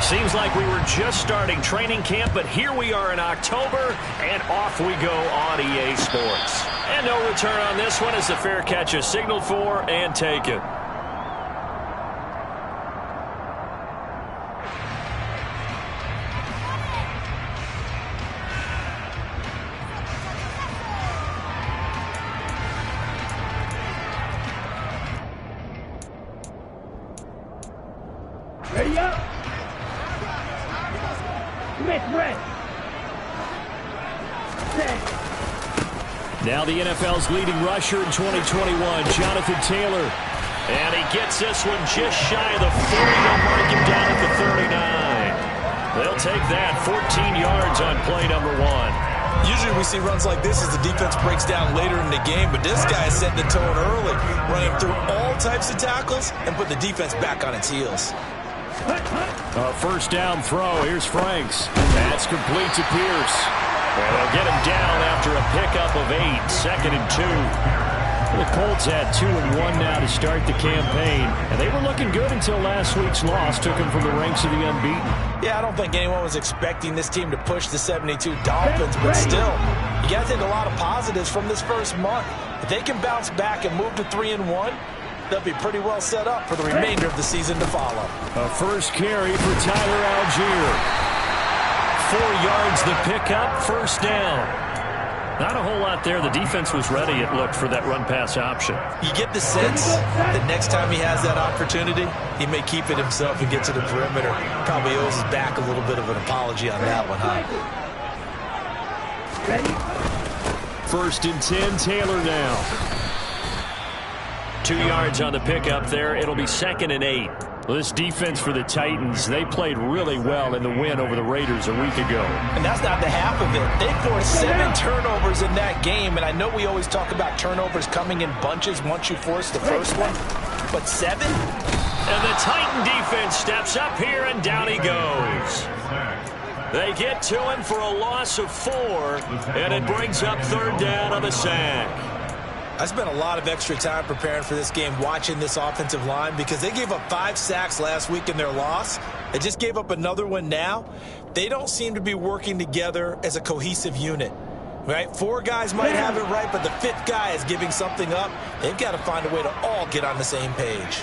Seems like we were just starting training camp, but here we are in October, and off we go on EA Sports. And no return on this one as the fair catch is signaled for and taken. Ready up. Red. Now the NFL's leading rusher in 2021, Jonathan Taylor. And he gets this one just shy of the 40. They'll mark him down at the 39. They'll take that 14 yards on play number 1. Usually we see runs like this as the defense breaks down later in the game, but this guy is setting the tone early, running through all types of tackles and put the defense back on its heels. First down throw. Here's Franks. That's complete to Pierce. And they'll get him down after a pickup of 8. 2nd and 2. The Colts had 2-1 now to start the campaign. And they were looking good until last week's loss took them from the ranks of the unbeaten. Yeah, I don't think anyone was expecting this team to push the 72 Dolphins, but still, you got to take a lot of positives from this first month. If they can bounce back and move to 3-1, they'll be pretty well set up for the remainder of the season to follow. A first carry for Tyler Algier. 4 yards the pickup, first down. Not a whole lot there. The defense was ready, it looked, for that run-pass option. You get the sense that next time he has that opportunity, he may keep it himself and get to the perimeter. Probably owes his back a little bit of an apology on that one, huh? First and 10, Taylor now. 2 yards on the pickup there. It'll be 2nd and 8. Well, this defense for the Titans, they played really well in the win over the Raiders a week ago. And that's not the half of it. They forced 7 turnovers in that game, and I know we always talk about turnovers coming in bunches once you force the first one, but 7? And the Titan defense steps up here, and down he goes. They get to him for a loss of 4, and it brings up 3rd down on the sack. I spent a lot of extra time preparing for this game, watching this offensive line, because they gave up 5 sacks last week in their loss. They just gave up another one now. They don't seem to be working together as a cohesive unit, right? 4 guys might have it right, but the 5th guy is giving something up. They've got to find a way to all get on the same page.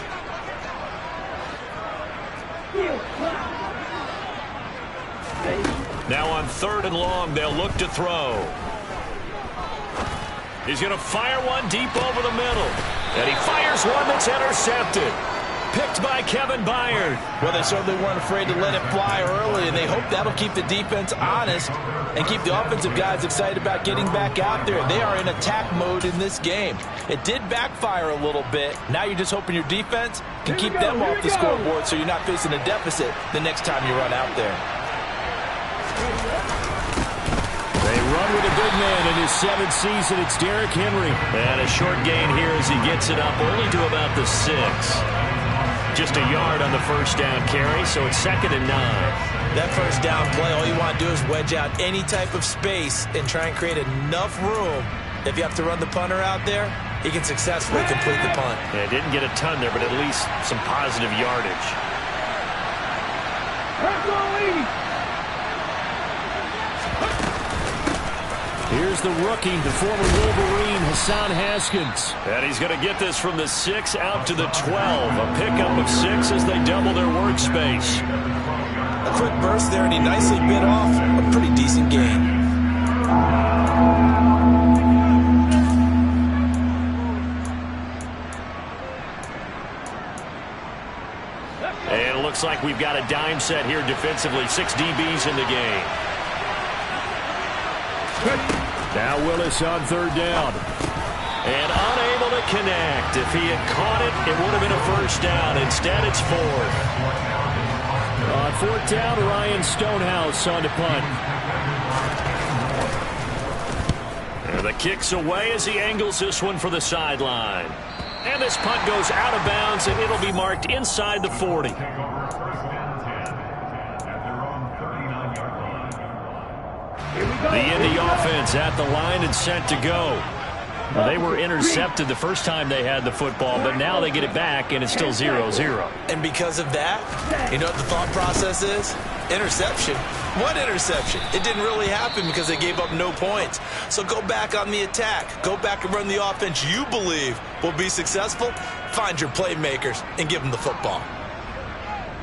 Now on 3rd and long, they'll look to throw. He's going to fire one deep over the middle. And he fires one that's intercepted. Picked by Kevin Byard. Well, they certainly weren't afraid to let it fly early, and they hope that'll keep the defense honest and keep the offensive guys excited about getting back out there. They are in attack mode in this game. It did backfire a little bit. Now you're just hoping your defense can keep them off the scoreboard so you're not facing a deficit the next time you run out there. They run with a big man in his 7th season. It's Derrick Henry. And a short gain here as he gets it up only to about the 6. Just a yard on the first down carry, so it's 2nd and 9. That first down play, all you want to do is wedge out any type of space and try and create enough room. If you have to run the punter out there, he can successfully complete the punt. Yeah, didn't get a ton there, but at least some positive yardage. Here's the rookie, the former Wolverine, Hassan Haskins. And he's going to get this from the 6 out to the 12. A pickup of 6 as they double their workspace. A quick burst there, and he nicely bit off a pretty decent gain. And it looks like we've got a dime set here defensively. 6 DBs in the game. Now Willis on 3rd down. And unable to connect. If he had caught it, it would have been a first down. Instead, it's 4th. On 4th down, Ryan Stonehouse on to punt. And the kick's away as he angles this one for the sideline. And this punt goes out of bounds, and it'll be marked inside the 40. The Indy offense at the line and set to go. Well, they were intercepted the first time they had the football, but now they get it back, and it's still 0-0. And because of that, you know what the thought process is? Interception. What interception? It didn't really happen because they gave up no points. So go back on the attack. Go back and run the offense you believe will be successful. Find your playmakers and give them the football.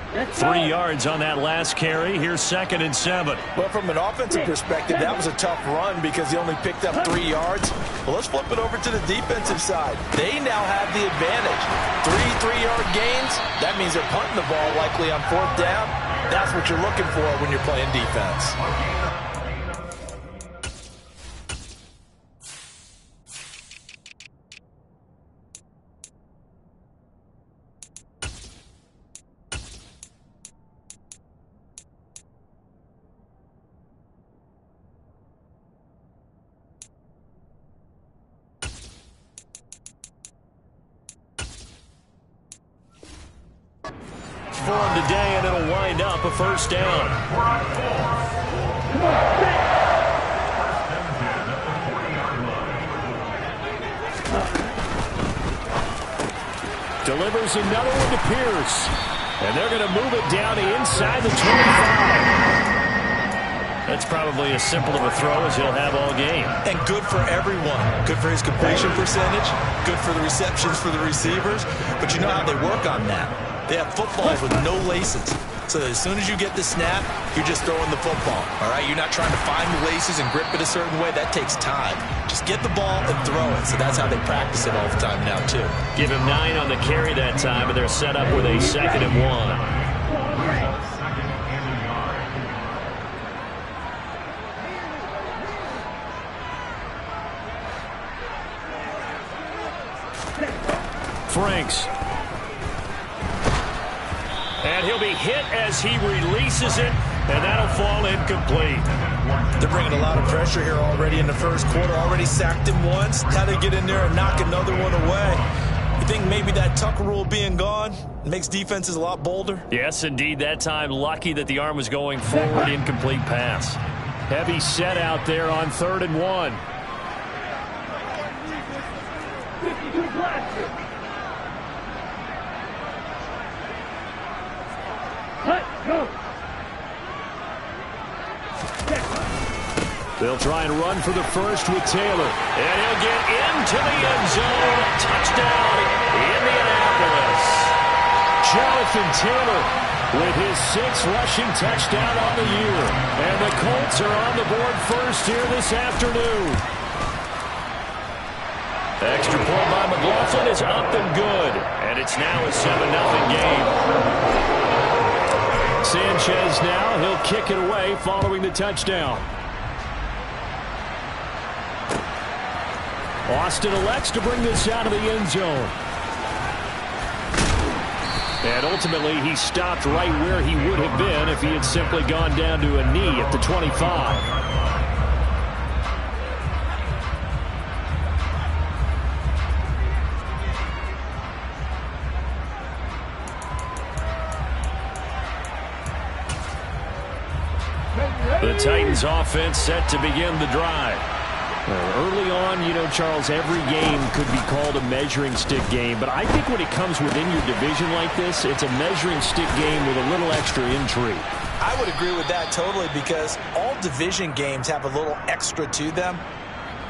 3 yards on that last carry. Here's 2nd and 7. Well, from an offensive perspective, that was a tough run because he only picked up 3 yards. Well, let's flip it over to the defensive side. They now have the advantage. 3-3-yard gains. That means they're punting the ball likely on 4th down. That's what you're looking for when you're playing defense. For him today, and it'll wind up a 1st down. Delivers another one to Pierce. And they're going to move it down to inside the 25. That's probably as simple of a throw as he'll have all game. And good for everyone. Good for his completion percentage. Good for the receptions for the receivers. But you know how they work on that. They have footballs with no laces. So that as soon as you get the snap, you're just throwing the football. All right? You're not trying to find the laces and grip it a certain way. That takes time. Just get the ball and throw it. So that's how they practice it all the time now, too. Give him 9 on the carry that time, and they're set up with a 2nd and 1. Franks. And he'll be hit as he releases it, and that'll fall incomplete. They're bringing a lot of pressure here already in the first quarter. Already sacked him once. Now they get in there and knock another one away. You think maybe that Tucker rule being gone makes defenses a lot bolder? Yes, indeed. That time, lucky that the arm was going forward. Incomplete pass. Heavy set out there on 3rd and 1. They'll try and run for the first with Taylor. And he'll get into the end zone. Touchdown, Indianapolis. Jonathan Taylor with his 6th rushing touchdown on the year. And the Colts are on the board first here this afternoon. Extra point by McLaughlin is up and good. And it's now a 7-0 game. Sanchez now, he'll kick it away following the touchdown. Austin elects to bring this out of the end zone. And ultimately, he stopped right where he would have been if he had simply gone down to a knee at the 25. The Titans offense set to begin the drive. Early on, you know, Charles, every game could be called a measuring stick game. But I think when it comes within your division like this, it's a measuring stick game with a little extra intrigue. I would agree with that totally because all division games have a little extra to them.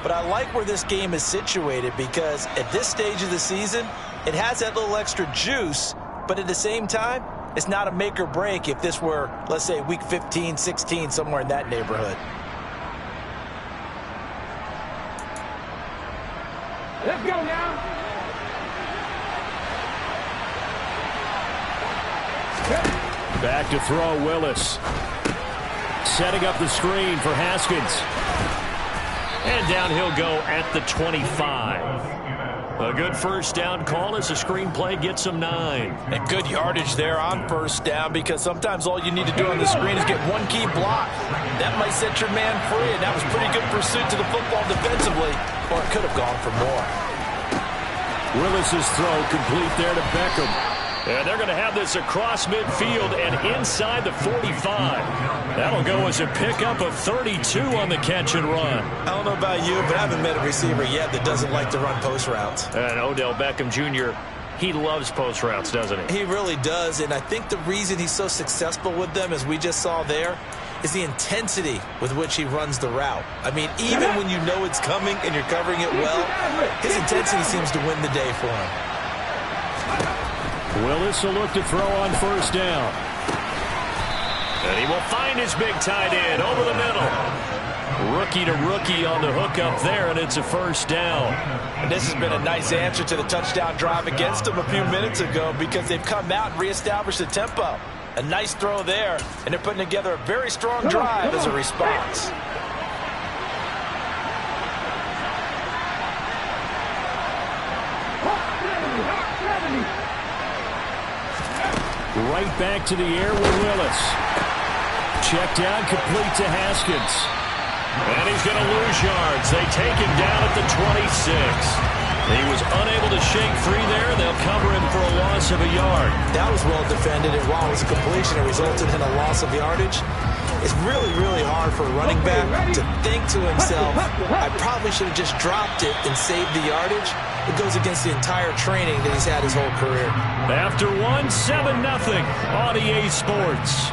But I like where this game is situated because at this stage of the season, it has that little extra juice. But at the same time, it's not a make or break if this were, let's say, week 15, 16, somewhere in that neighborhood. Let's go now. Back to throw, Willis. Setting up the screen for Haskins. And down he'll go at the 25. A good first down call as the screenplay gets him 9. And good yardage there on first down because sometimes all you need to do on the screen is get one key block. That might set your man free, and that was pretty good pursuit to the football defensively, or it could have gone for more. Willis's throw complete there to Beckham. And they're going to have this across midfield and inside the 45. That'll go as a pickup of 32 on the catch and run. I don't know about you, but I haven't met a receiver yet that doesn't like to run post routes. And Odell Beckham Jr., he loves post routes, doesn't he? He really does, and I think the reason he's so successful with them, as we just saw there, is the intensity with which he runs the route. I mean, even when you know it's coming and you're covering it well, his intensity seems to win the day for him. Willis will look to throw on first down. And he will find his big tight end over the middle. Rookie to rookie on the hook up there, and it's a first down. And this has been a nice answer to the touchdown drive against them a few minutes ago because they've come out and reestablished the tempo. A nice throw there, and they're putting together a very strong drive as a response. Right back to the air with Willis. Check down, complete to Haskins. And he's going to lose yards. They take him down at the 26. He was unable to shake free there. They'll cover him for a loss of a yard. That was well defended, and while it was a completion, it resulted in a loss of yardage. It's really, really hard for a running back to think to himself, I probably should have just dropped it and saved the yardage. It goes against the entire training that he's had his whole career. After 7-0 on EA Sports.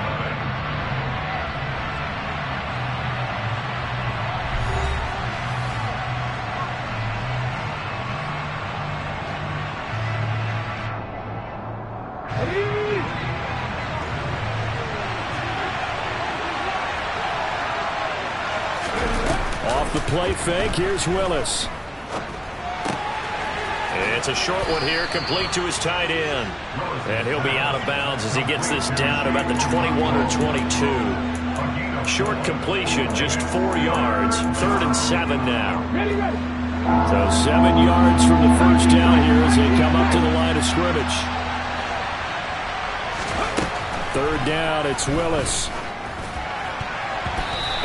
Off the play fake, here's Willis. It's a short one here, complete to his tight end. And he'll be out of bounds as he gets this down about the 21 or 22. Short completion, just 4 yards. 3rd and 7 now. So 7 yards from the first down here as they come up to the line of scrimmage. 3rd down, it's Willis.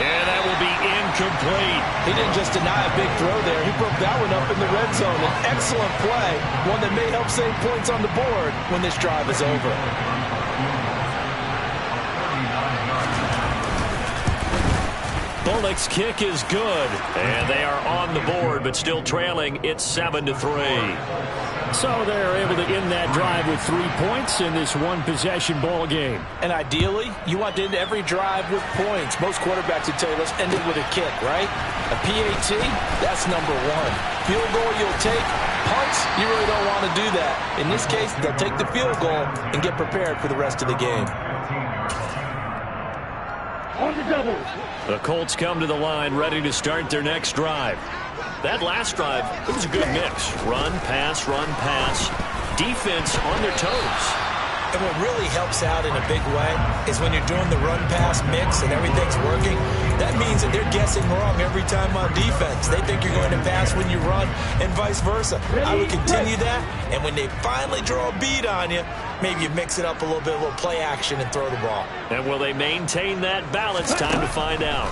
And that will be incomplete. He didn't just deny a big throw there. He broke that one up in the red zone. An excellent play, one that may help save points on the board when this drive is over. Bullock's kick is good. And they are on the board, but still trailing. It's 7-3. So they're able to end that drive with 3 points in this one-possession ball game. And ideally, you want to end every drive with points. Most quarterbacks would tell you, let's end it with a kick, right? A PAT, that's number 1. Field goal you'll take. Punts, you really don't want to do that. In this case, they'll take the field goal and get prepared for the rest of the game. On the double. The Colts come to the line ready to start their next drive. That last drive, it was a good mix. Run, pass, defense on their toes. And what really helps out in a big way is when you're doing the run-pass mix and everything's working, that means that they're guessing wrong every time on defense. They think you're going to pass when you run and vice versa. I would continue that, and when they finally draw a bead on you, maybe you mix it up a little bit, a little play action, and throw the ball. And will they maintain that balance? Time to find out.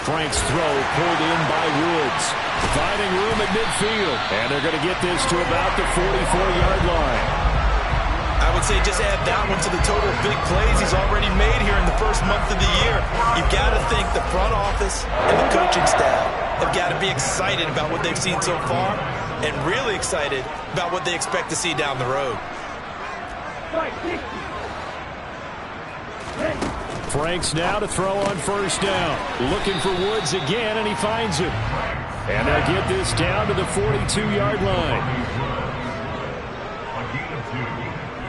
Frank's throw pulled in by Woods. Finding room at midfield. And they're going to get this to about the 44-yard line. I would say just add that one to the total of big plays he's already made here in the first month of the year. You've got to think the front office and the coaching staff have got to be excited about what they've seen so far and really excited about what they expect to see down the road. Franks now to throw on first down. Looking for Woods again, and he finds him. And they'll get this down to the 42-yard line.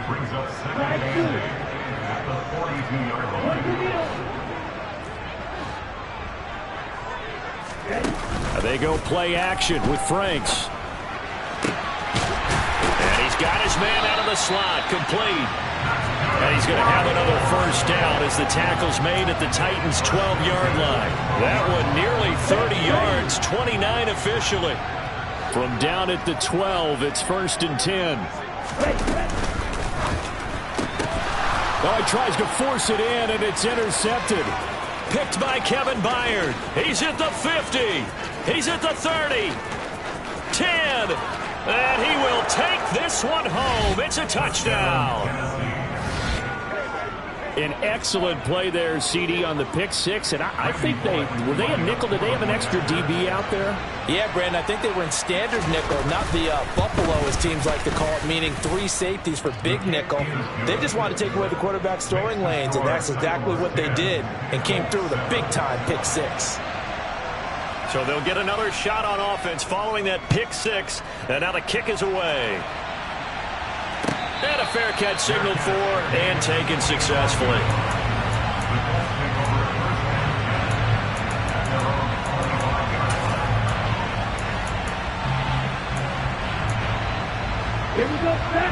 Brings up second at the 42-yard line. They go play action with Franks. And he's got his man out of the slot, complete. And he's going to have another first down as the tackle's made at the Titans' 12-yard line. That one nearly 30 yards, 29 officially. From down at the 12, it's 1st and 10. Oh, he tries to force it in, and it's intercepted. Picked by Kevin Byard. He's at the 50. He's at the 30. 10. And he will take this one home. It's a touchdown. An excellent play there, CD, on the pick six. And I think were they a nickel? Did they have an extra DB out there? Yeah, Brandon, I think they were in standard nickel, not the Buffalo, as teams like to call it, meaning 3 safeties for big nickel. They just wanted to take away the quarterback's throwing lanes, and that's exactly what they did, and came through with a big-time pick six. So they'll get another shot on offense following that pick six, and now the kick is away. And a fair catch signaled for and taken successfully.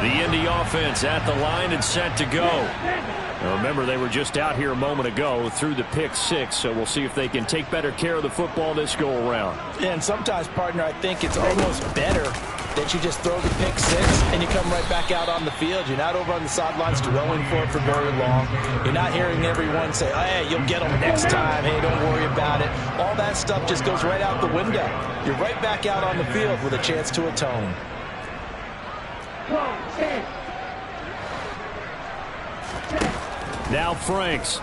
The Indy offense at the line and set to go. Now remember, they were just out here a moment ago through the pick six, so we'll see if they can take better care of the football this go around. And sometimes, partner, I think it's almost better that you just throw the pick six and you come right back out on the field. You're not over on the sidelines dwelling for it for very long. You're not hearing everyone say, oh, hey, you'll get them next time. Hey, don't worry about it. All that stuff just goes right out the window. You're right back out on the field with a chance to atone. Now Franks.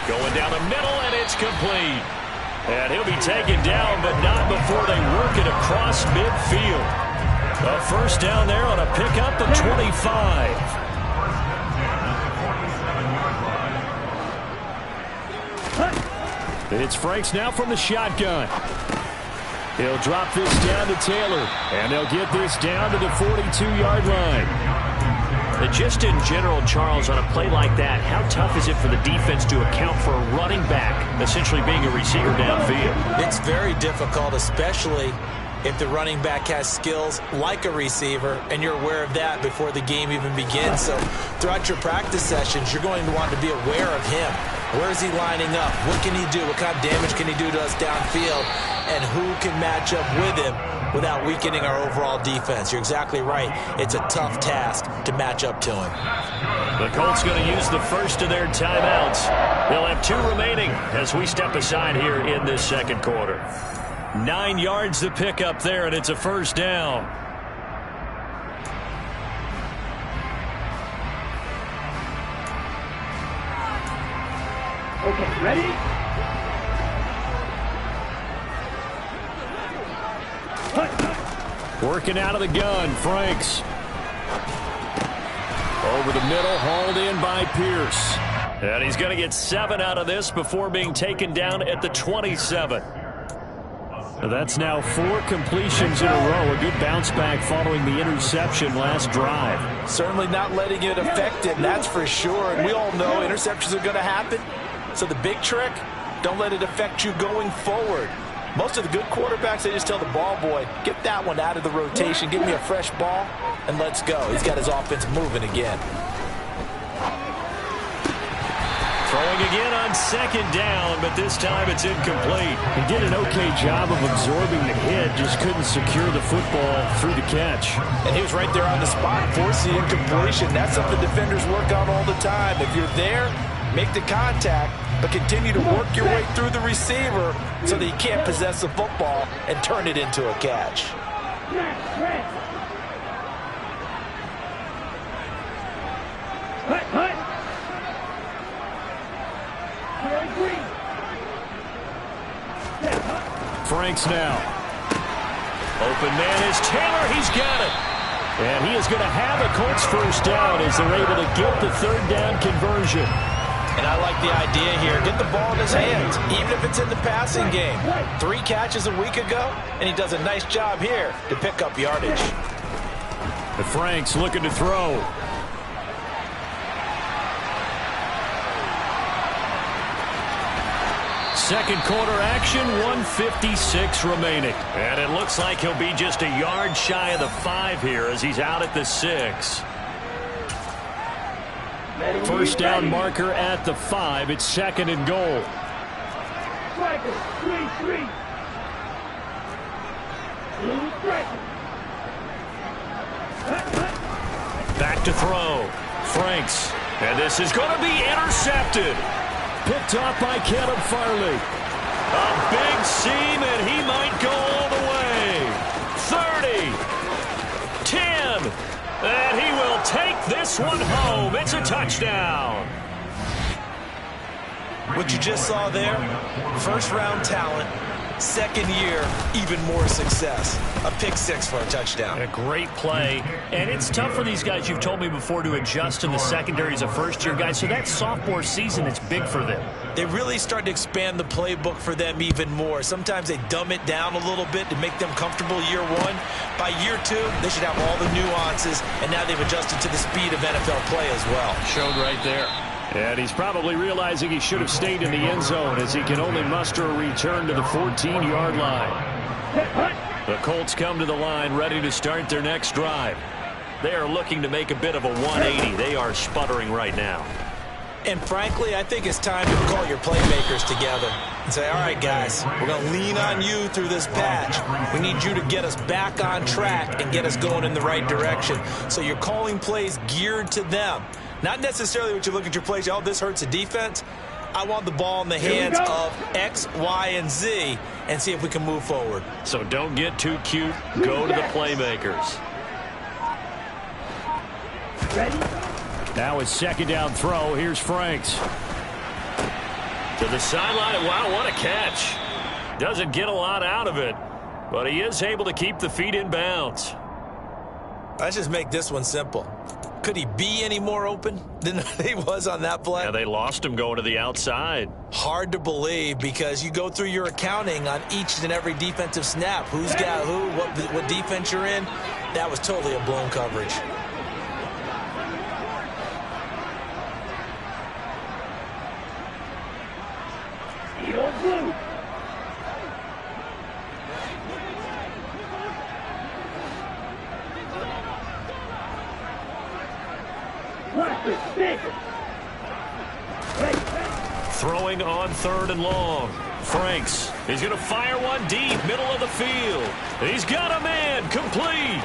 Going down the middle, and it's complete. And he'll be taken down, but not before they work it across midfield. A first down there on a pickup of 25. It's Franks now from the shotgun. He'll drop this down to Taylor, and they'll get this down to the 42-yard line. Just in general, Charles, on a play like that, how tough is it for the defense to account for a running back essentially being a receiver downfield? It's very difficult, especially if the running back has skills like a receiver, and you're aware of that before the game even begins. So throughout your practice sessions, you're going to want to be aware of him. Where is he lining up? What can he do? What kind of damage can he do to us downfield? And who can match up with him without weakening our overall defense? You're exactly right. It's a tough task to match up to him. The Colts going to use the first of their timeouts. They'll have 2 remaining as we step aside here in this second quarter. 9 yards to pick up there, and it's a first down. Okay, ready? Working out of the gun, Franks. Over the middle, hauled in by Pierce. And he's going to get 7 out of this before being taken down at the 27. That's now 4 completions in a row. A good bounce back following the interception last drive. Certainly not letting it affect him, that's for sure. And we all know interceptions are going to happen. So the big trick, don't let it affect you going forward. Most of the good quarterbacks, they just tell the ball boy, get that one out of the rotation, give me a fresh ball, and let's go. He's got his offense moving again. Throwing again on second down, but this time it's incomplete. He did an okay job of absorbing the hit, just couldn't secure the football through the catch. And he was right there on the spot, forcing the incompletion. That's something defenders work on all the time. If you're there, make the contact, but continue to work your way through the receiver so that you can't possess the football and turn it into a catch. Franks now. Open man is Taylor. He's got it. And he is going to have a Colts first down as they're able to get the third down conversion. And I like the idea here. Get the ball in his hands, even if it's in the passing game. 3 catches a week ago, and he does a nice job here to pick up yardage. But Franks looking to throw. Second quarter action, 1:56 remaining. And it looks like he'll be just a yard shy of the 5 here as he's out at the 6. First down marker at the 5. It's second and goal. Back to throw. Franks. And this is going to be intercepted. Picked off by Caleb Farley. A big seam, and he might go all the way. And he will take this one home. It's a touchdown. What you just saw there, first-round talent, second year, even more success. A pick six for a touchdown. A great play. And it's tough for these guys, you've told me before, to adjust in the secondary as a first-year guy. So that sophomore season is big for them. They really start to expand the playbook for them even more. Sometimes they dumb it down a little bit to make them comfortable year one. By year two, they should have all the nuances, and now they've adjusted to the speed of NFL play as well. Showed right there. And he's probably realizing he should have stayed in the end zone as he can only muster a return to the 14-yard line. The Colts come to the line ready to start their next drive. They are looking to make a bit of a 180. They are sputtering right now. And frankly, I think it's time to call your playmakers together and say, all right, guys, we're going to lean on you through this patch. We need you to get us back on track and get us going in the right direction. So you're calling plays geared to them. Not necessarily what you look at your plays, oh, this hurts the defense. I want the ball in the hands of X, Y, and Z and see if we can move forward. So don't get too cute. Go to the playmakers. Ready? Now his second down throw. Here's Franks. To the sideline. Wow, what a catch. Doesn't get a lot out of it, but he is able to keep the feet in bounds. Let's just make this one simple. Could he be any more open than he was on that play? Yeah, they lost him going to the outside. Hard to believe because you go through your accounting on each and every defensive snap. Who's got who, what defense you're in. That was totally a blown coverage. Throwing on third and long. Franks. He's going to fire one deep, middle of the field. He's got a man, complete.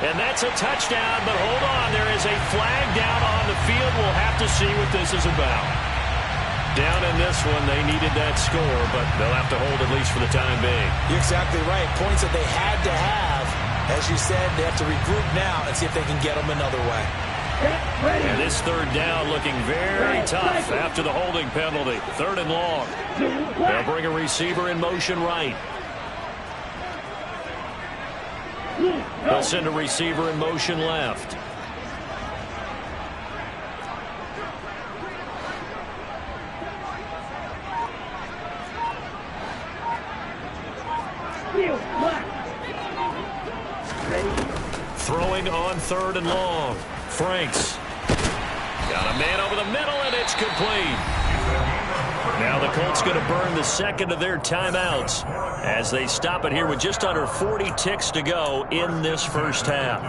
And that's a touchdown, but hold on. There is a flag down on the field. We'll have to see what this is about. Down in this one, they needed that score, but they'll have to hold at least for the time being. You're exactly right. Points that they had to have. As you said, they have to regroup now and see if they can get them another way. And this third down looking very tough after the holding penalty. Third and long. They'll bring a receiver in motion right. They'll send a receiver in motion left. Throwing on third and long. Franks. Got a man over the middle, and it's complete. Now the Colts going to burn the second of their timeouts as they stop it here with just under 40 ticks to go in this first half.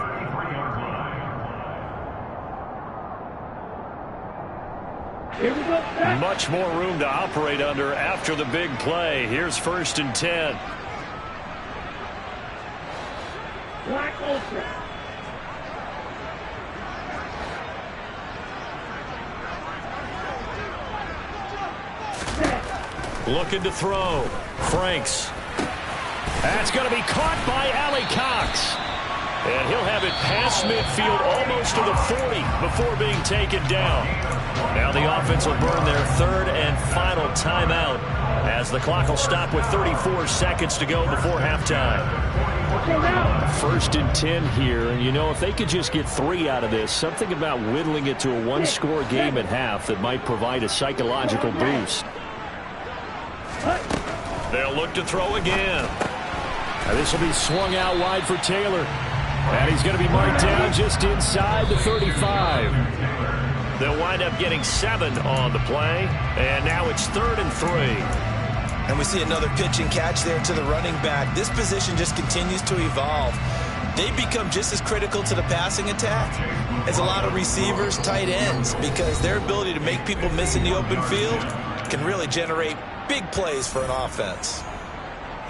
Here we go. Much more room to operate under after the big play. Here's 1st and 10. Black Ultra. Looking to throw. Franks. That's going to be caught by Allie Cox. And he'll have it past midfield almost to the 40 before being taken down. Now the offense will burn their third and final timeout as the clock will stop with 34 seconds to go before halftime. 1st and 10 here, and you know, if they could just get 3 out of this, something about whittling it to a one-score game at half that might provide a psychological boost. They'll look to throw again. Now this will be swung out wide for Taylor. And he's going to be marked down just inside the 35. They'll wind up getting 7 on the play. And now it's 3rd and 3. And we see another pitch and catch there to the running back. This position just continues to evolve. They become just as critical to the passing attack as a lot of receivers, tight ends, because their ability to make people miss in the open field can really generate big plays for an offense.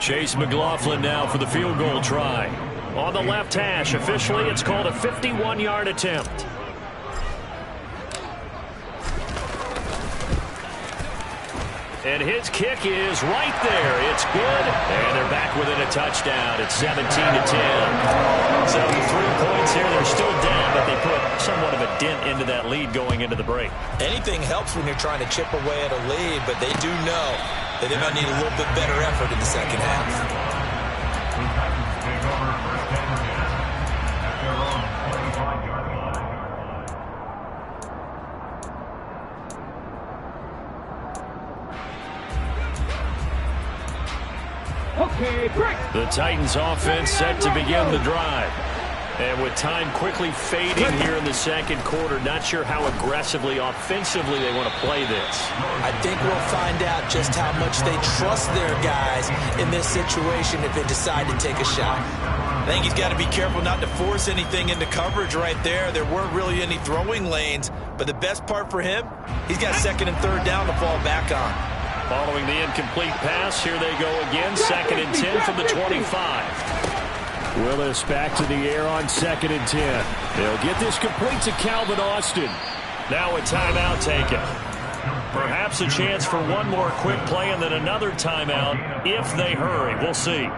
Chase McLaughlin now for the field goal try. On the left hash, officially it's called a 51-yard attempt. And his kick is right there. It's good. And they're back within a touchdown. It's 17-10. So the 3 points here, they're still down, but they put somewhat of a dent into that lead going into the break. Anything helps when you're trying to chip away at a lead, but they do know that they might need a little bit better effort in the second half. The Titans offense set to begin the drive. And with time quickly fading here in the second quarter, not sure how aggressively, offensively they want to play this. I think we'll find out just how much they trust their guys in this situation if they decide to take a shot. I think he's got to be careful not to force anything into coverage right there. There weren't really any throwing lanes, but the best part for him, he's got second and third down to fall back on. Following the incomplete pass, here they go again, 2nd and 10 from the 25. Willis back to the air on 2nd and 10. They'll get this complete to Calvin Austin. Now a timeout taken. Perhaps a chance for one more quick play and then another timeout if they hurry. We'll see.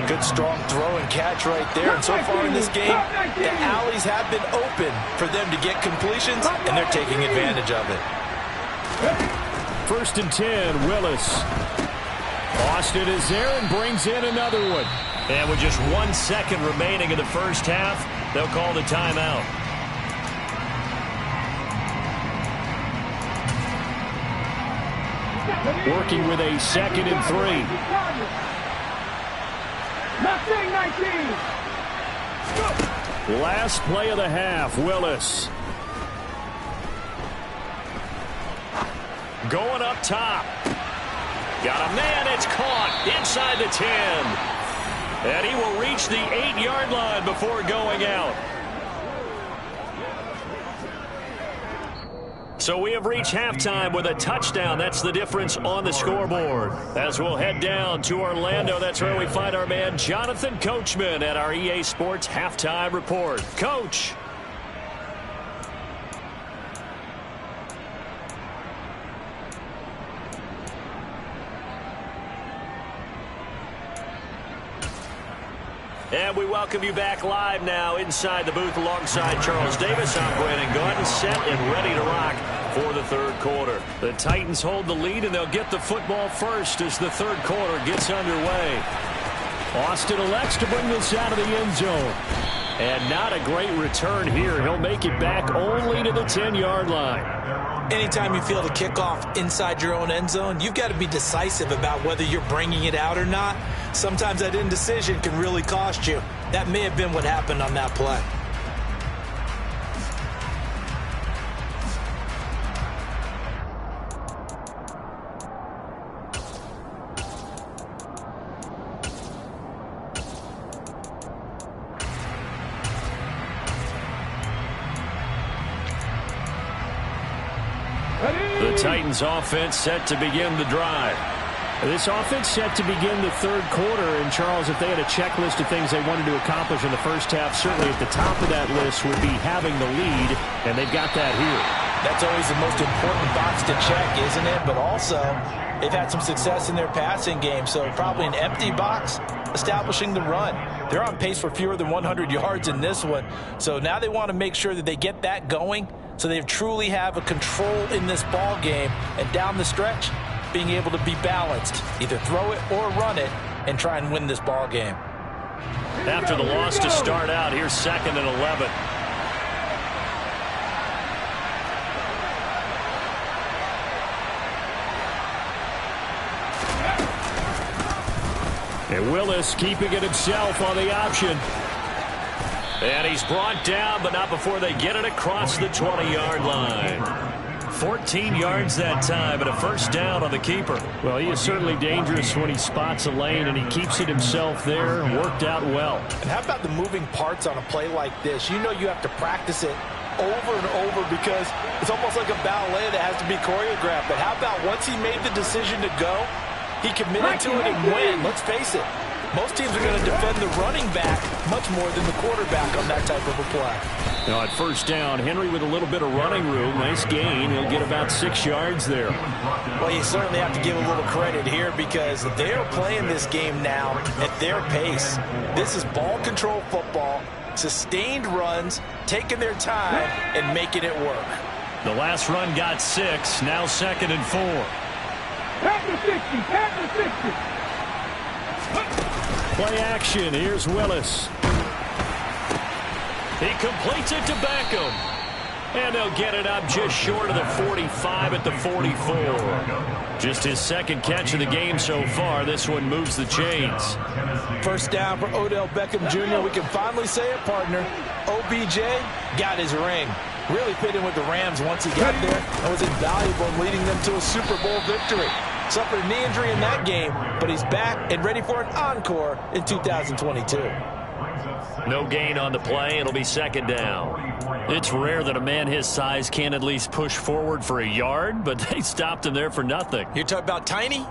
Good strong throw and catch right there. And so far in this game, the alleys have been open for them to get completions, and they're taking advantage of it. 1st and 10, Willis. Austin is there and brings in another one. And with just 1 second remaining in the first half, they'll call the timeout. Working with a 2nd and 3. Last play of the half, Willis. Going up top. Got a man, it's caught inside the 10. And he will reach the 8-yard line before going out. So we have reached halftime with a touchdown. That's the difference on the scoreboard. As we'll head down to Orlando, that's where we find our man Jonathan Coachman at our EA Sports Halftime Report. Coach. And we welcome you back live now inside the booth alongside Charles Davis. I'm Brandon Gunn, set and ready to rock for the third quarter. The Titans hold the lead, and they'll get the football first as the third quarter gets underway. Austin elects to bring this out of the end zone. And not a great return here. He'll make it back only to the 10-yard line. Anytime you feel the kickoff inside your own end zone, you've got to be decisive about whether you're bringing it out or not. Sometimes that indecision can really cost you. That may have been what happened on that play. The Titans offense set to begin the drive. This offense set to begin the third quarter. And, Charles, if they had a checklist of things they wanted to accomplish in the first half, certainly at the top of that list would be having the lead, and they've got that here. That's always the most important box to check, isn't it? But also, they've had some success in their passing game, so probably an empty box establishing the run. They're on pace for fewer than 100 yards in this one, so now they want to make sure that they get that going so they truly have a control in this ball game, and down the stretch, being able to be balanced, either throw it or run it, and try and win this ball game. After the loss to start out, here's 2nd and 11. And Willis keeping it himself on the option. And he's brought down, but not before they get it across the 20-yard line. 14 yards that time, and a first down on the keeper. Well, he is certainly dangerous when he spots a lane, and he keeps it himself there. Worked out well. And how about the moving parts on a play like this? You know you have to practice it over and over because it's almost like a ballet that has to be choreographed. But how about once he made the decision to go, he committed to it and win. Let's face it, Most teams are going to defend the running back much more than the quarterback on that type of a play. Now at first down, Henry with a little bit of running room. Nice gain. He'll get about 6 yards there. Well, you certainly have to give a little credit here because they're playing this game now at their pace. This is ball control football, sustained runs, taking their time, and making it work. The last run got 6. Now 2nd and 4. Pack the 60. Pack the 60. Play action. Here's Willis. He completes it to Beckham. And they'll get it up just short of the 45 at the 44. Just his 2nd catch of the game so far. This one moves the chains. First down for Odell Beckham Jr. We can finally say it, partner. OBJ got his ring. Really fit in with the Rams once he got there and was invaluable in leading them to a Super Bowl victory. Suffered a knee injury in that game, but he's back and ready for an encore in 2022. No gain on the play. It'll be 2nd down. It's rare that a man his size can't at least push forward for a yard, but they stopped him there for nothing. You're talking about Tiny?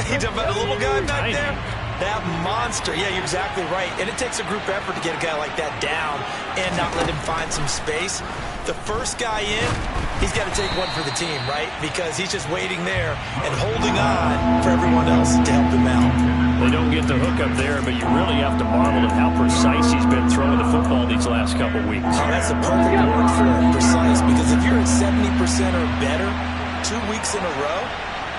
You're talking about a little guy back there? That monster. Yeah, you're exactly right. And it takes a group effort to get a guy like that down and not let him find some space. The first guy in, he's got to take one for the team, right? Because he's just waiting there and holding on for everyone else to help him out. They don't get the hook up there, but you really have to marvel at how precise he's been throwing the football these last couple weeks. Oh, that's a perfect word for it, precise, because if you're at 70% or better 2 weeks in a row,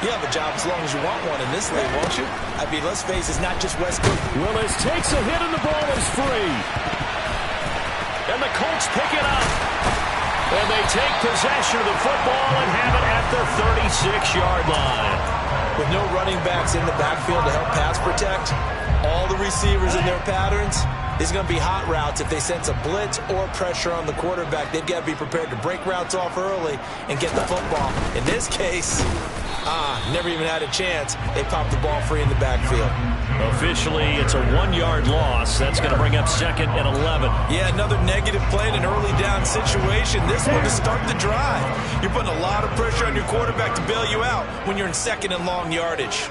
you have a job as long as you want one in this league, won't you? I mean, let's face it, it's not just West Coast. Willis takes a hit and the ball is free. And the Colts pick it up. And they take possession of the football and have it at the 36-yard line. With no running backs in the backfield to help pass protect, all the receivers in their patterns, it's going to be hot routes if they sense a blitz or pressure on the quarterback. They've got to be prepared to break routes off early and get the football. In this case, never even had a chance. They popped the ball free in the backfield. Officially, it's a 1-yard loss. That's going to bring up 2nd and 11. Yeah, another negative play in an early down situation. This one to start the drive. You're putting a lot of pressure on your quarterback to bail you out when you're in 2nd and long yardage.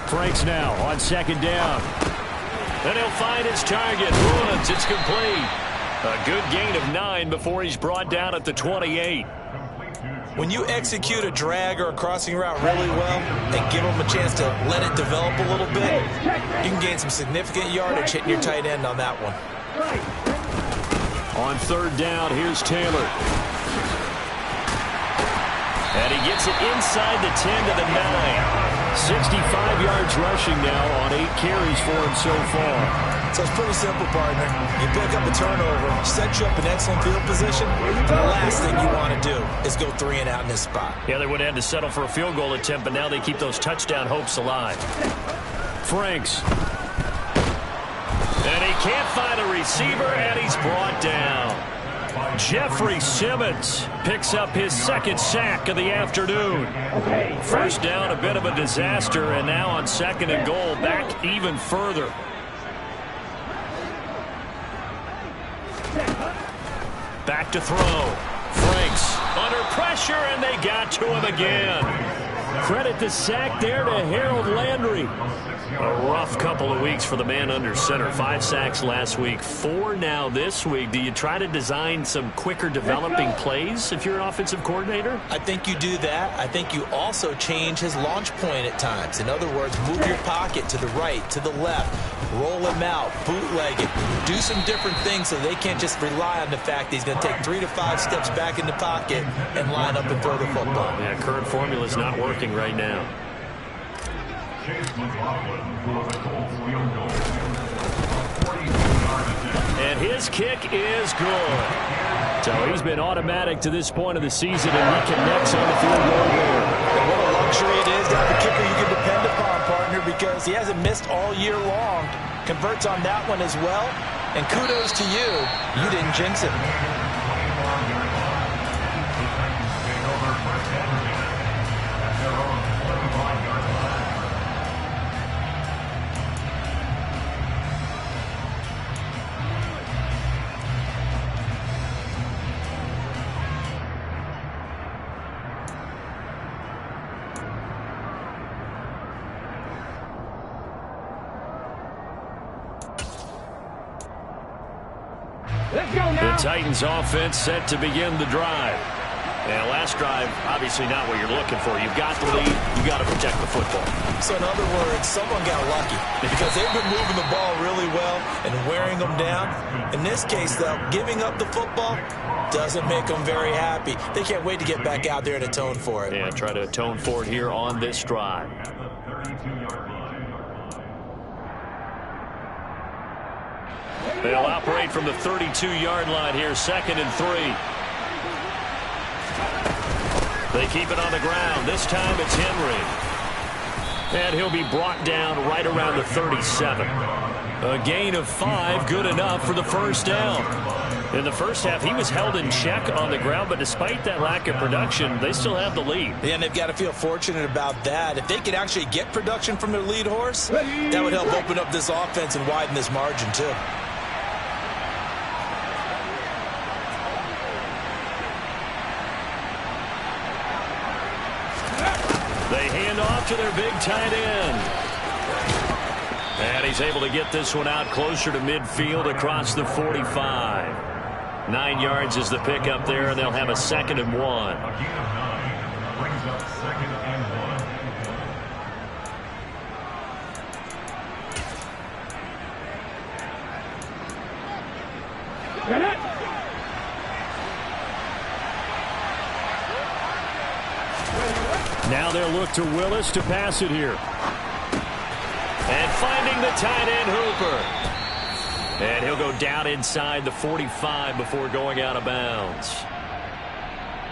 Franks now on 2nd down. And he'll find his target. Woods, it's complete. A good gain of 9 before he's brought down at the 28. When you execute a drag or a crossing route really well and give them a chance to let it develop a little bit, you can gain some significant yardage hitting your tight end on that one. On 3rd down, here's Taylor. And he gets it inside the 10 to the 9. 65 yards rushing now on 8 carries for him so far. So it's pretty simple, partner. You pick up a turnover, set you up in excellent field position, and the last thing you want to do is go 3 and out in this spot. Yeah, they would have had to settle for a field goal attempt, but now they keep those touchdown hopes alive. Franks. And he can't find a receiver, and he's brought down. Jeffrey Simmons picks up his 2nd sack of the afternoon. First down, a bit of a disaster, and now on 2nd and goal, back even further. Back to throw. Franks under pressure, and they got to him again. Credit the sack there to Harold Landry. A rough couple of weeks for the man under center. 5 sacks last week, 4 now this week. Do you try to design some quicker developing plays if you're an offensive coordinator? I think you do that. I think you also change his launch point at times. In other words, move your pocket to the right, to the left, roll him out, bootleg it, do some different things so they can't just rely on the fact that he's going to take 3 to 5 steps back in the pocket and line up and throw the football. Yeah, current formula is not working right now. And his kick is good. So he's been automatic to this point of the season, and he connects on the field goal there. And what a luxury it is to have a kicker you can depend upon, partner, because he hasn't missed all year long. Converts on that one as well. And kudos to you. You didn't jinx it. Let's go now. The Titans offense set to begin the drive. And last drive, obviously not what you're looking for. You've got the lead. You've got to protect the football. So in other words, someone got lucky because they've been moving the ball really well and wearing them down. In this case, though, giving up the football doesn't make them very happy. They can't wait to get back out there and atone for it. Yeah, try to atone for it here on this drive. They'll operate from the 32-yard line here, 2nd and 3. They keep it on the ground. This time it's Henry. And he'll be brought down right around the 37. A gain of 5, good enough for the first down. In the first half, he was held in check on the ground, but despite that lack of production, they still have the lead. Yeah, and they've got to feel fortunate about that. If they could actually get production from their lead horse, that would help open up this offense and widen this margin, too. They hand off to their big tight end. And he's able to get this one out closer to midfield across the 45. 9 yards is the pickup there, and they'll have a 2nd and 1. Brings up 2nd and 1. Get it. Now they'll look to Willis to pass it here. And finding the tight end, Hooper. And he'll go down inside the 45 before going out of bounds.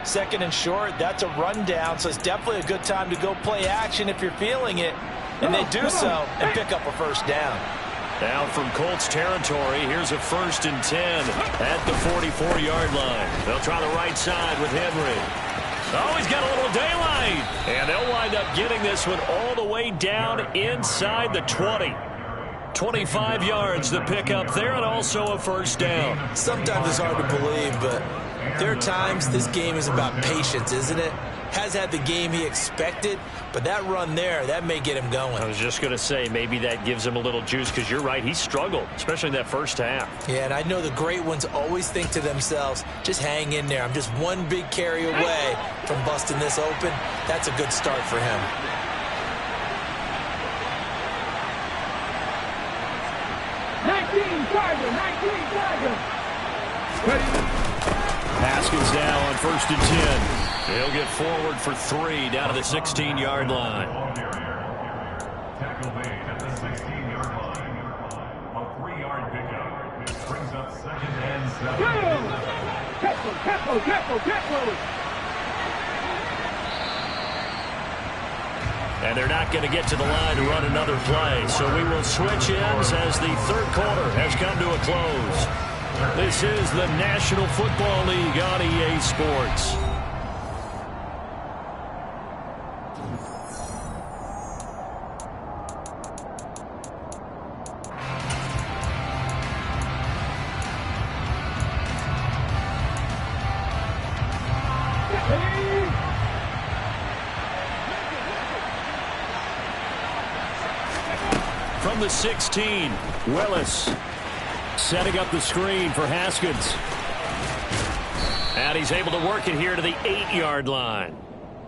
2nd and short, that's a rundown, so it's definitely a good time to go play action if you're feeling it. And they do so and pick up a first down. Now from Colts territory, here's a 1st and 10 at the 44-yard line. They'll try the right side with Henry. Oh, he's got a little daylight. And they'll wind up getting this one all the way down inside the 20. 25 yards the pickup there, and also a first down. Sometimes it's hard to believe, but there are times this game is about patience, isn't it? Has had the game he expected, but that run there, that may get him going. I was just going to say, maybe that gives him a little juice, because you're right, he struggled, especially in that first half. Yeah, and I know the great ones always think to themselves, just hang in there. I'm just one big carry away from busting this open. That's a good start for him. Haskins now on 1st and 10. He'll get forward for 3 down to the 16-yard line. Tackle made at the 16-yard line. A 3-yard pickup. Brings up 2nd and 7. Tempo. And they're not going to get to the line to run another play. So we will switch ends as the 3rd quarter has come to a close. This is the National Football League on EA Sports. From the 16, Willis setting up the screen for Haskins. and he's able to work it here to the 8-yard line.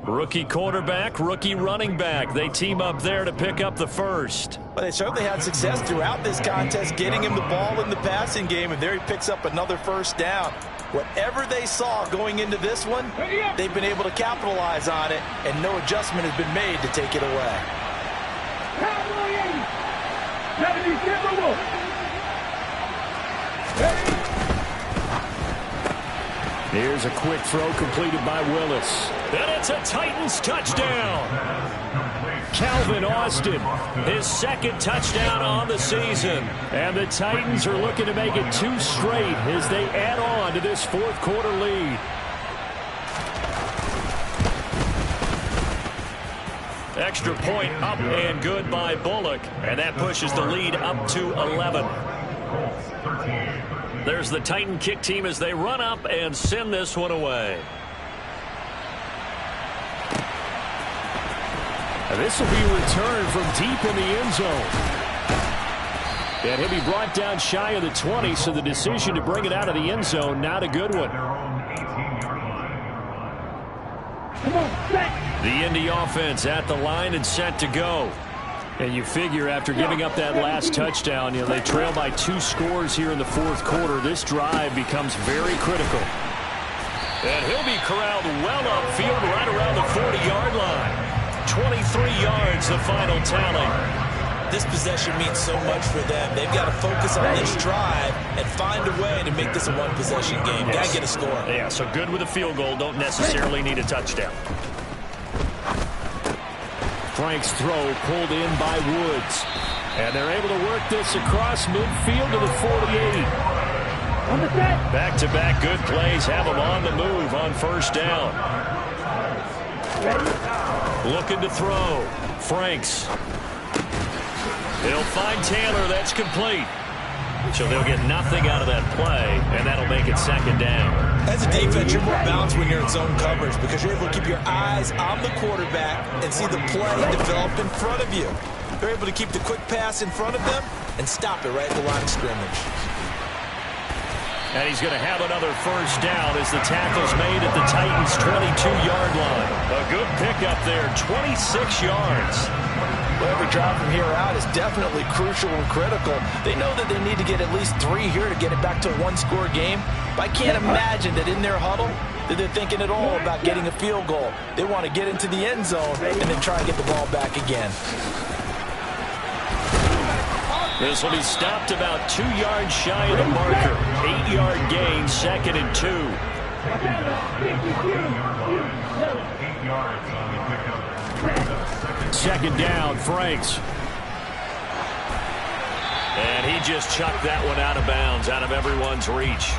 Rookie quarterback, rookie running back. They team up there to pick up the first. Well, they certainly had success throughout this contest, getting him the ball in the passing game, and there he picks up another first down. Whatever they saw going into this one, they've been able to capitalize on it, and no adjustment has been made to take it away. Here's a quick throw completed by Willis. And it's a Titans touchdown. Calvin Austin, His second touchdown on the season. and the Titans are looking to make it 2 straight as they add on to this fourth quarter lead. Extra point up and good by Bullock. And that pushes the lead up to 11. There's the Titan kick team as they run up and send this one away. And this will be returned from deep in the end zone. And he'll be brought down shy of the 20, so the decision to bring it out of the end zone, not a good one. The Indy offense at the line and set to go. And you figure after giving up that last touchdown, they trail by 2 scores here in the fourth quarter. This drive becomes very critical. And he'll be corralled well upfield right around the 40-yard line. 23 yards, the final tally. This possession means so much for them. They've got to focus on this drive and find a way to make this a one-possession game. Got to get a score. Yeah, so good with a field goal. Don't necessarily need a touchdown. Frank's throw pulled in by Woods. And they're able to work this across midfield to the 48. Back-to-back good plays have them on the move on first down. Looking to throw. Franks. He'll find Taylor. That's complete. So they'll get nothing out of that play, and that'll make it second down. As a defense, you're more balanced when you're in zone coverage because you're able to keep your eyes on the quarterback and see the play develop in front of you. They're able to keep the quick pass in front of them and stop it right at the line of scrimmage. And he's going to have another first down as the tackle's made at the Titans' 22-yard line. A good pickup there, 26 yards. Well, every drive from here out is definitely crucial and critical. They know that they need to get at least 3 here to get it back to a one-score game. But I can't imagine that in their huddle that they're thinking at all about getting a field goal. They want to get into the end zone and then try and get the ball back again. This will be stopped about 2 yards shy of the marker. 8-yard gain, 2nd and 2. 8 yards on the pickup. Second down, Franks. And he just chucked that one out of bounds, out of everyone's reach.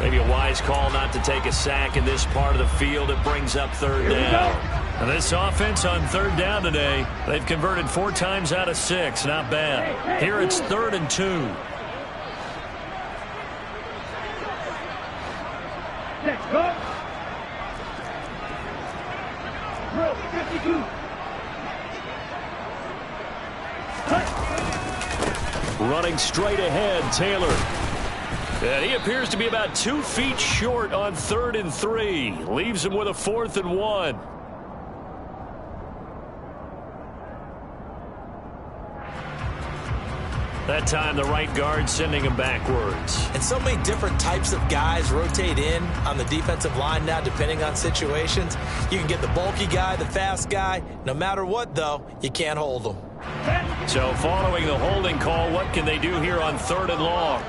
Maybe a wise call not to take a sack in this part of the field. It brings up third down. And this offense on third down today, they've converted 4 times out of 6. Not bad. Here it's 3rd and 2. Let's go. 52. Running straight ahead, Taylor. And he appears to be about 2 feet short on 3rd and 3. Leaves him with a 4th and 1. That time the right guard sending him backwards. And so many different types of guys rotate in on the defensive line now depending on situations. You can get the bulky guy, the fast guy. No matter what, though, you can't hold them. So following the holding call, what can they do here on 3rd and long?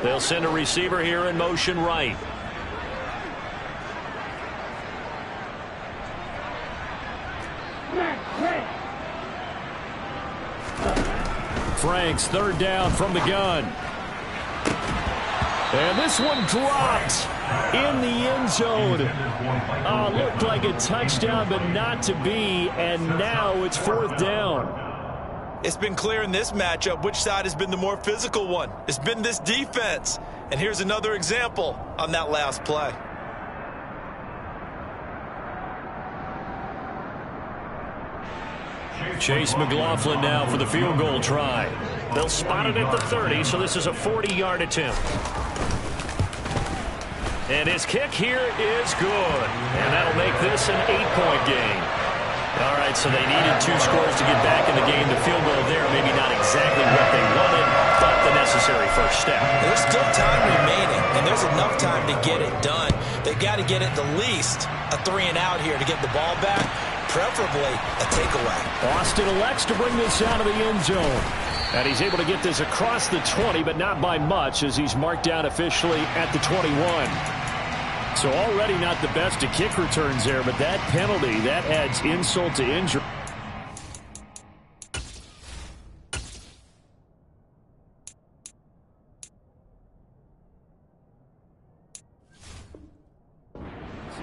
They'll send a receiver here in motion right. Franks, 3rd down from the gun. And this one dropped in the end zone. Looked like a touchdown, but not to be. And now it's 4th down. It's been clear in this matchup which side has been the more physical one. It's been this defense. And here's another example on that last play. Chase McLaughlin now for the field goal try. They'll spot it at the 30, so this is a 40-yard attempt. And his kick here is good. And that'll make this an 8-point game. All right, so they needed 2 scores to get back in the game. The field goal there, maybe not exactly what they wanted, but the necessary first step. There's still time remaining, and there's enough time to get it done. They've got to get at the least a 3-and-out here to get the ball back, preferably a takeaway. Austin elects to bring this out of the end zone. And he's able to get this across the 20, but not by much as he's marked down officially at the 21. So already not the best of kick returns there, but that penalty, that adds insult to injury.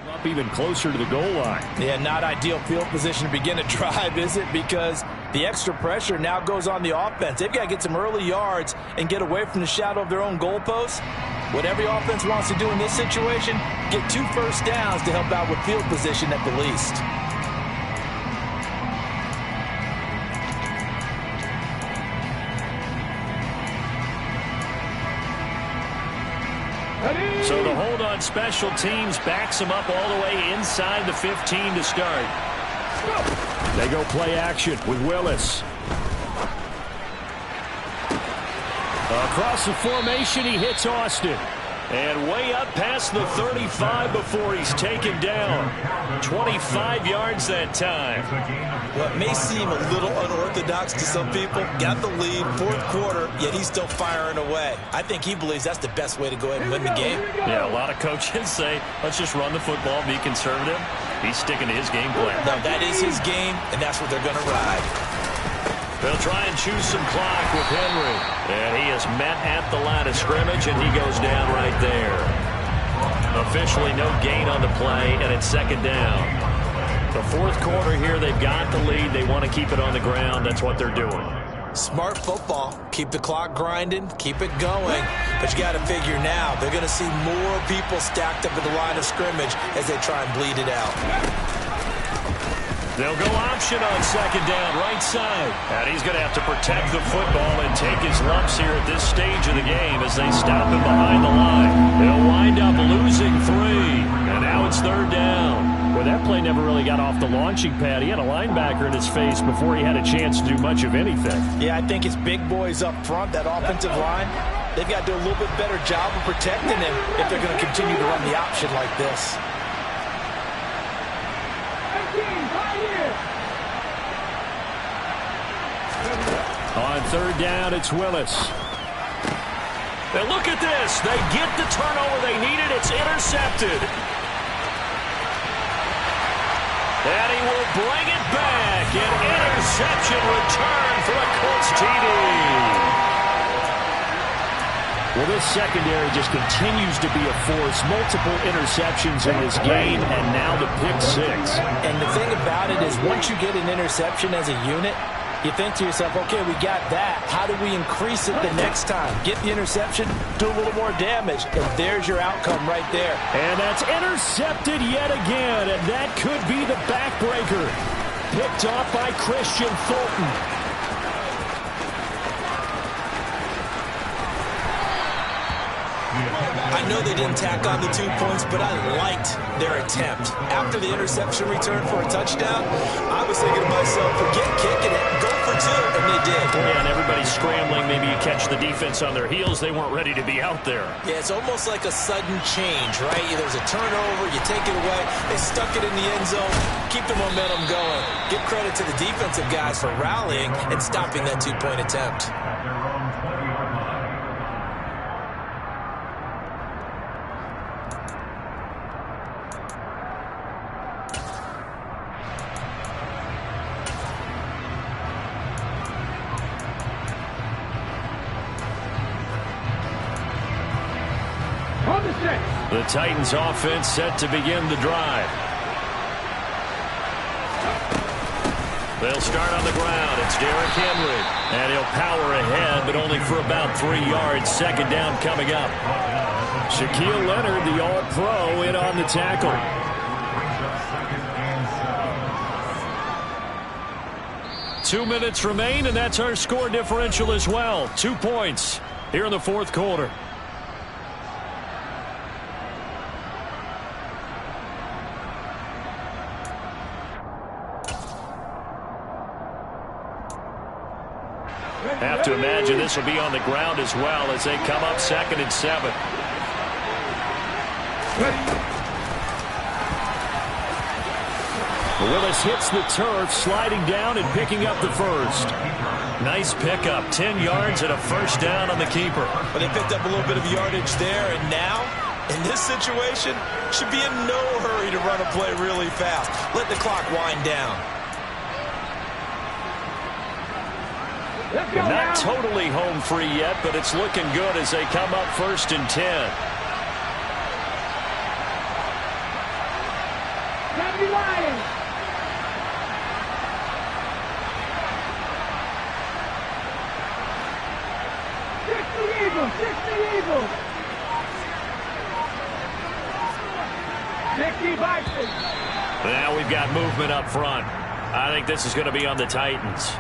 Up even closer to the goal line. Yeah, not ideal field position to begin a drive, is it? Because the extra pressure now goes on the offense. They've got to get some early yards and get away from the shadow of their own goalposts. What every offense wants to do in this situation, get 2 first downs to help out with field position at the least. So the hold on special teams backs them up all the way inside the 15 to start. They go play action with Willis. Across the formation, he hits Austin. And way up past the 35 before he's taken down. 25 yards that time. What may seem a little unorthodox to some people, got the lead, 4th quarter, yet he's still firing away. I think he believes that's the best way to go ahead and win the game. Yeah, a lot of coaches say, let's just run the football, be conservative. He's sticking to his game plan. No, that is his game, and that's what they're going to ride. They'll try and choose some clock with Henry. And he is met at the line of scrimmage, and he goes down right there. Officially no gain on the play, and it's 2nd down. The 4th quarter here, they've got the lead. They want to keep it on the ground. That's what they're doing. Smart football. Keep the clock grinding, keep it going. But you got to figure now, they're going to see more people stacked up at the line of scrimmage as they try and bleed it out. They'll go option on 2nd down, right side. And he's going to have to protect the football and take his lumps here at this stage of the game as they stop him behind the line. They'll wind up losing 3. And now it's 3rd down. Well, that play never really got off the launching pad. He had a linebacker in his face before he had a chance to do much of anything. Yeah, I think it's big boys up front, that offensive line. They've got to do a little bit better job of protecting him if they're going to continue to run the option like this. On 3rd down, it's Willis. And look at this. They get the turnover they needed. It's intercepted. And he will bring it back. An interception return for a Colts TD. Well, this secondary just continues to be a force. Multiple interceptions in this game, and now the pick 6. And the thing about it is once you get an interception as a unit, you think to yourself, okay, we got that. How do we increase it the next time? Get the interception, do a little more damage, and there's your outcome right there. And that's intercepted yet again, and that could be the backbreaker. Picked off by Christian Fulton. I know they didn't tack on the 2 points, but I liked their attempt. After the interception return for a touchdown, I was thinking to myself, forget kicking it, go for 2, and they did. Yeah, and everybody's scrambling. Maybe you catch the defense on their heels. They weren't ready to be out there. Yeah, it's almost like a sudden change, right? There's a turnover, you take it away, they stuck it in the end zone, keep the momentum going. Give credit to the defensive guys for rallying and stopping that 2-point attempt. The Titans offense set to begin the drive. They'll start on the ground. It's Derrick Henry. And he'll power ahead, but only for about 3 yards. 2nd down coming up. Shaquille Leonard, the All-Pro, in on the tackle. Two minutes remain, and that's our score differential as well. 2 points here in the 4th quarter. Have to imagine this will be on the ground as well as they come up 2nd and 7. Willis hits the turf, sliding down and picking up the 1st. Nice pickup, 10 yards and a 1st down on the keeper. But they picked up a little bit of yardage there, and now, in this situation, should be in no hurry to run a play really fast. Let the clock wind down. Not totally home free yet, but it's looking good as they come up 1st and 10. Now we've got movement up front. I think this is going to be on the Titans.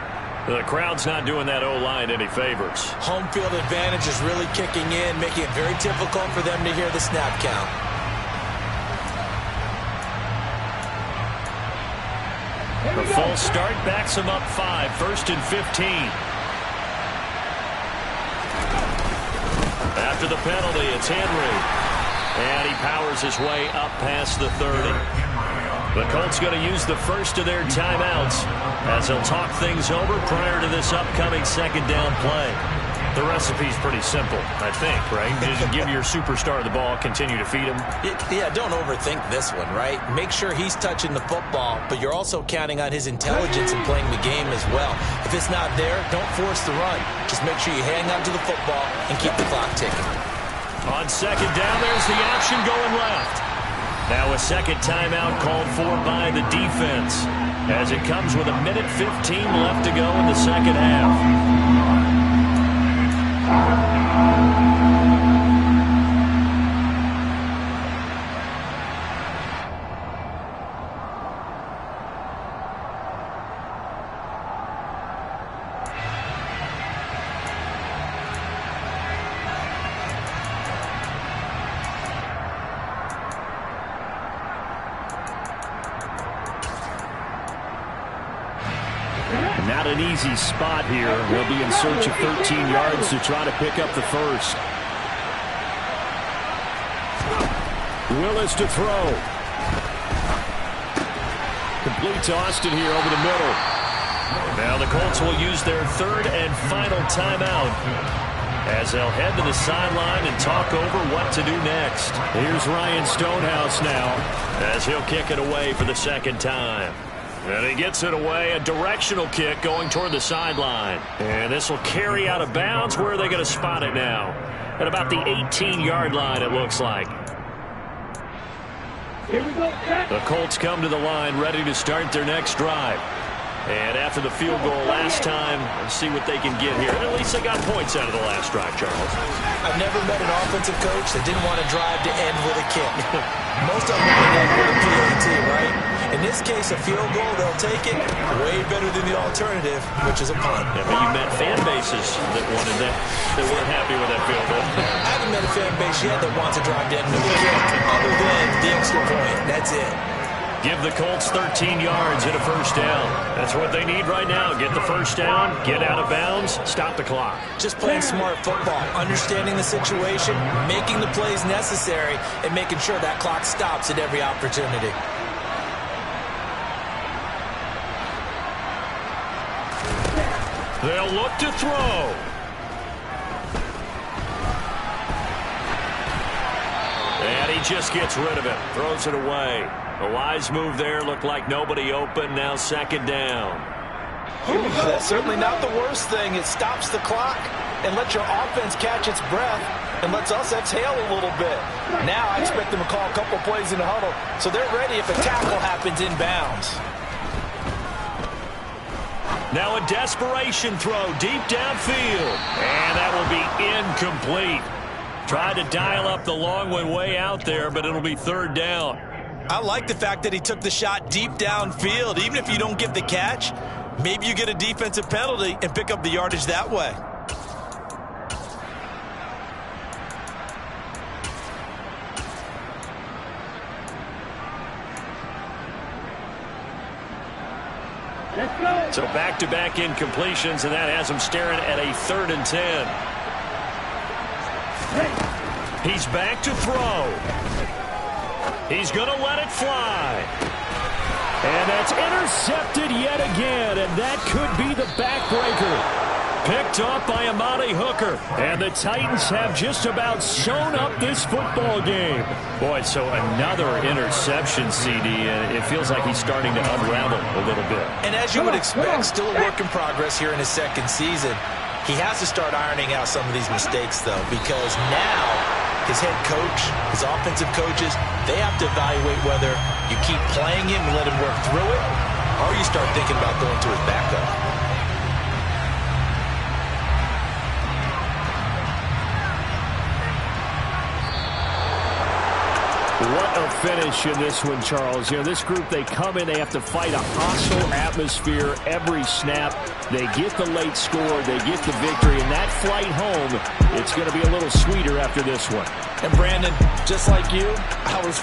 The crowd's not doing that O-line any favors. Home field advantage is really kicking in, making it very difficult for them to hear the snap count. The full start backs him up 5, 1st and 15. After the penalty, it's Henry. And he powers his way up past the 30. The Colts going to use the first of their timeouts as they'll talk things over prior to this upcoming second down play. The recipe's pretty simple, I think, right? Just give your superstar the ball, continue to feed him. Yeah, don't overthink this one, right? Make sure he's touching the football, but you're also counting on his intelligence in playing the game as well. If it's not there, don't force the run. Just make sure you hang on to the football and keep the clock ticking. On second down, there's the option going left. Now a second timeout called for by the defense as it comes with 1:15 left to go in the second half. Not an easy spot here. They'll be in search of 13 yards to try to pick up the first. Willis to throw. Complete to Austin here over the middle. Now the Colts will use their third and final timeout as they'll head to the sideline and talk over what to do next. Here's Ryan Stonehouse now as he'll kick it away for the second time. And he gets it away, a directional kick going toward the sideline. And this will carry out of bounds. Where are they going to spot it now? At about the 18-yard line, it looks like. The Colts come to the line ready to start their next drive. And after the field goal last time, let's see what they can get here. At least they got points out of the last drive, Charles. I've never met an offensive coach that didn't want to drive to end with a kick. Most of them want to end with a PAT, right? In this case, a field goal, they'll take it. Way better than the alternative, which is a punt. Yeah, but you met fan bases that wanted that, that weren't happy with that field goal. I haven't met a fan base yet that wants to drive to end with a kick, other than the extra point. That's it. Give the Colts 13 yards and a first down. That's what they need right now. Get the first down, get out of bounds, stop the clock. Just playing smart football, understanding the situation, making the plays necessary, and making sure that clock stops at every opportunity. They'll look to throw. And he just gets rid of it, throws it away. A wise move there, looked like nobody open, now second down. That's certainly not the worst thing. It stops the clock and lets your offense catch its breath and lets us exhale a little bit. Now I expect them to call a couple plays in the huddle so they're ready if a tackle happens inbounds. Now a desperation throw deep downfield. And that will be incomplete. Tried to dial up the long one way out there, but it'll be third down. I like the fact that he took the shot deep downfield. Even if you don't get the catch, maybe you get a defensive penalty and pick up the yardage that way. Let's go. So back-to-back incompletions, and that has him staring at a 3rd and 10. He's back to throw. He's going to let it fly. And that's intercepted yet again, and that could be the backbreaker. Picked off by Amani Hooker. And the Titans have just about sewn up this football game. Boy, so another interception, CD, and it feels like he's starting to unravel a little bit. And as you would expect, still a work in progress here in his second season. He has to start ironing out some of these mistakes, though, because now his head coach, his offensive coaches, they have to evaluate whether you keep playing him and let him work through it, or you start thinking about going to his backup. What a finish in this one, Charles. You know, this group, they come in, they have to fight a hostile atmosphere every snap. They get the late score, they get the victory, and that flight home, it's going to be a little sweeter after this one. And Brandon, just like you, I was